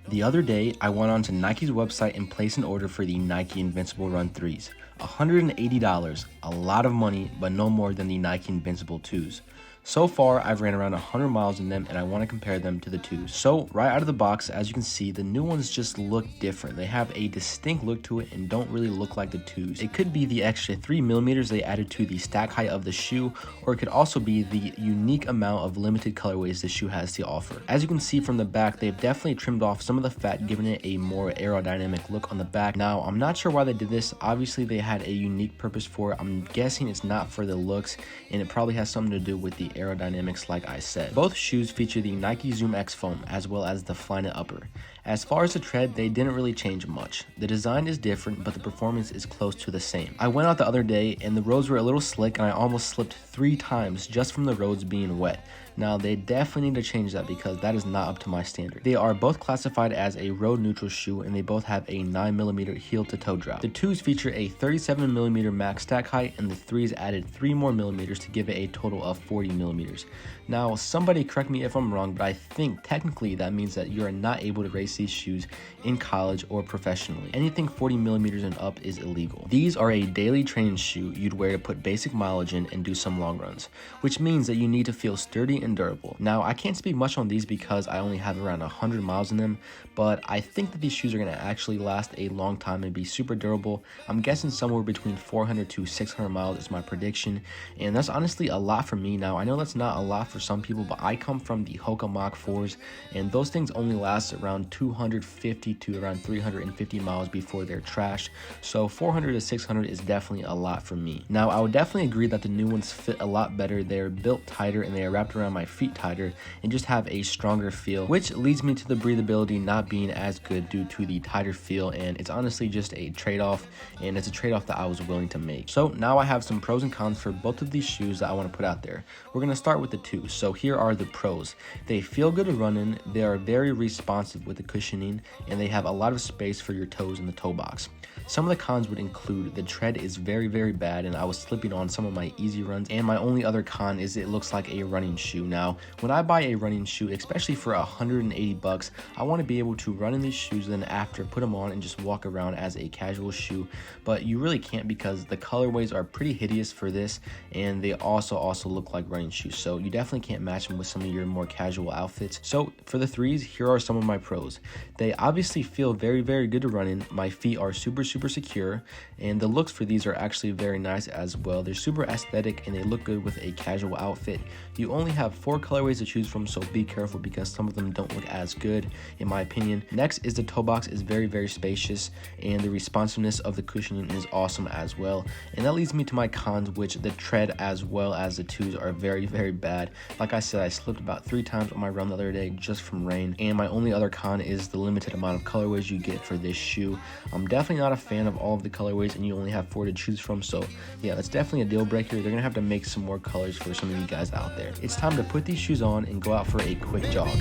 The other day, I went onto Nike's website and placed an order for the Nike Invincible Run 3's. $180, a lot of money, but no more than the Nike Invincible 2's. So far, I've ran around 100 miles in them and I want to compare them to the 2's. So right out of the box, as you can see, the new ones just look different. They have a distinct look to it and don't really look like the 2's. It could be the extra 3mm they added to the stack height of the shoe, or it could also be the unique amount of limited colorways the shoe has to offer. As you can see from the back, they've definitely trimmed off some of the fat, giving it a more aerodynamic look on the back. Now, I'm not sure why they did this. Obviously, they had a unique purpose for it. I'm guessing it's not for the looks, and it probably has something to do with the aerodynamics like I said. Both shoes feature the Nike Zoom X foam as well as the Flyknit upper. As far as the tread, they didn't really change much. The design is different, but the performance is close to the same. I went out the other day and the roads were a little slick and I almost slipped 3 times just from the roads being wet. Now, they definitely need to change that because that is not up to my standard. They are both classified as a road neutral shoe and they both have a 9mm heel to toe drop. The 2's feature a 37mm max stack height and the 3's added 3 more millimeters to give it a total of 40mm. Now, somebody correct me if I'm wrong, but I think technically that means that you are not able to race these shoes in college or professionally. Anything 40mm and up is illegal. These are a daily training shoe you'd wear to put basic mileage in and do some long runs, which means that you need to feel sturdy and durable. Now, I can't speak much on these because I only have around 100 miles in them, but I think that these shoes are going to actually last a long time and be super durable. I'm guessing somewhere between 400 to 600 miles is my prediction, and that's honestly a lot for me. Now, I know that's not a lot for some people, but I come from the Hoka Mach 4s, and those things only last around 250 to around 350 miles before they're trashed, so 400 to 600 is definitely a lot for me. Now, I would definitely agree that the new ones fit a lot better. They're built tighter and they are wrapped around my feet tighter and just have a stronger feel, which leads me to the breathability not being as good due to the tighter feel, and it's honestly just a trade-off, and it's a trade-off that I was willing to make. So now I have some pros and cons for both of these shoes that I want to put out there. We're going to start with the 2's. So here are the pros. They feel good to run in, they are very responsive with the cushioning, and they have a lot of space for your toes in the toe box. Some of the cons would include the tread is very bad and I was slipping on some of my easy runs, and my only other con is it looks like a running shoe. Now, when I buy a running shoe, especially for $180, I want to be able to run in these shoes, then after put them on and just walk around as a casual shoe, but you really can't because the colorways are pretty hideous for this, and they also look like running shoes, so you definitely can't match them with some of your more casual outfits. So for the 3's, here are some of my pros. They obviously feel very good to run in. My feet are super secure, and the looks for these are actually very nice as well. They're super aesthetic and they look good with a casual outfit. You only have 4 colorways to choose from, so be careful because some of them don't look as good in my opinion. Next is the toe box is very spacious, and the responsiveness of the cushioning is awesome as well. And that leads me to my cons, which the tread as well as the 2's are very bad. Like I said, I slipped about 3 times on my run the other day just from rain, and my only other con is the limited amount of colorways you get for this shoe. I'm definitely not a fan of all of the colorways and you only have 4 to choose from, so yeah, that's definitely a deal breaker. They're gonna have to make some more colors for some of you guys out there. It's time to put these shoes on and go out for a quick jog.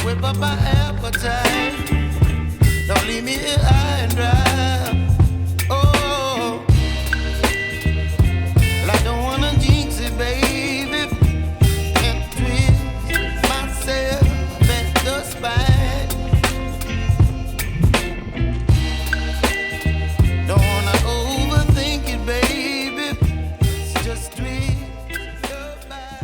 Whip up my appetite. Don't leave me here high and dry. Oh, well, I don't wanna jinx it, baby, and twist myself at the spine. Don't wanna overthink it, baby. It's just twist.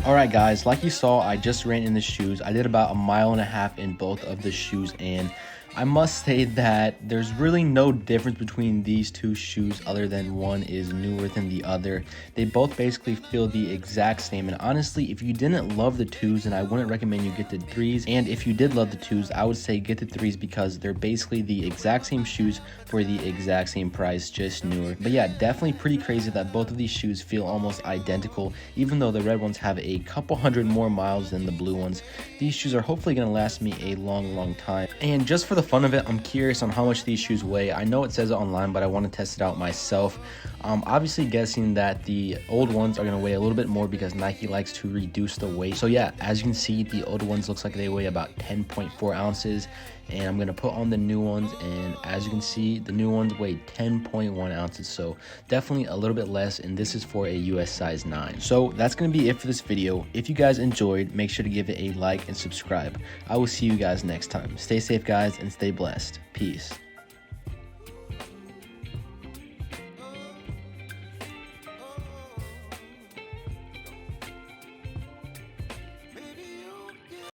Alright guys, like you saw, I just ran in the shoes. I did about 1.5 miles in both of the shoes, and I must say that there's really no difference between these 2 shoes other than one is newer than the other. They both basically feel the exact same, and honestly, if you didn't love the 2's, then I wouldn't recommend you get the 3's, and if you did love the 2's, I would say get the 3's because they're basically the exact same shoes for the exact same price, just newer. But yeah, definitely pretty crazy that both of these shoes feel almost identical, even though the red ones have a couple hundred more miles than the blue ones. These shoes are hopefully going to last me a long time, and just for the fun of it, I'm curious on how much these shoes weigh. I know it says it online, but I want to test it out myself. Obviously guessing that the old ones are going to weigh a little bit more because Nike likes to reduce the weight. So yeah, as you can see, the old ones looks like they weigh about 10.4 ounces, and I'm gonna put on the new ones, and as you can see, the new ones weigh 10.1 ounces, so definitely a little bit less, and this is for a US size 9. So that's gonna be it for this video. If you guys enjoyed, make sure to give it a like and subscribe. I will see you guys next time. Stay safe, guys, and stay blessed. Peace.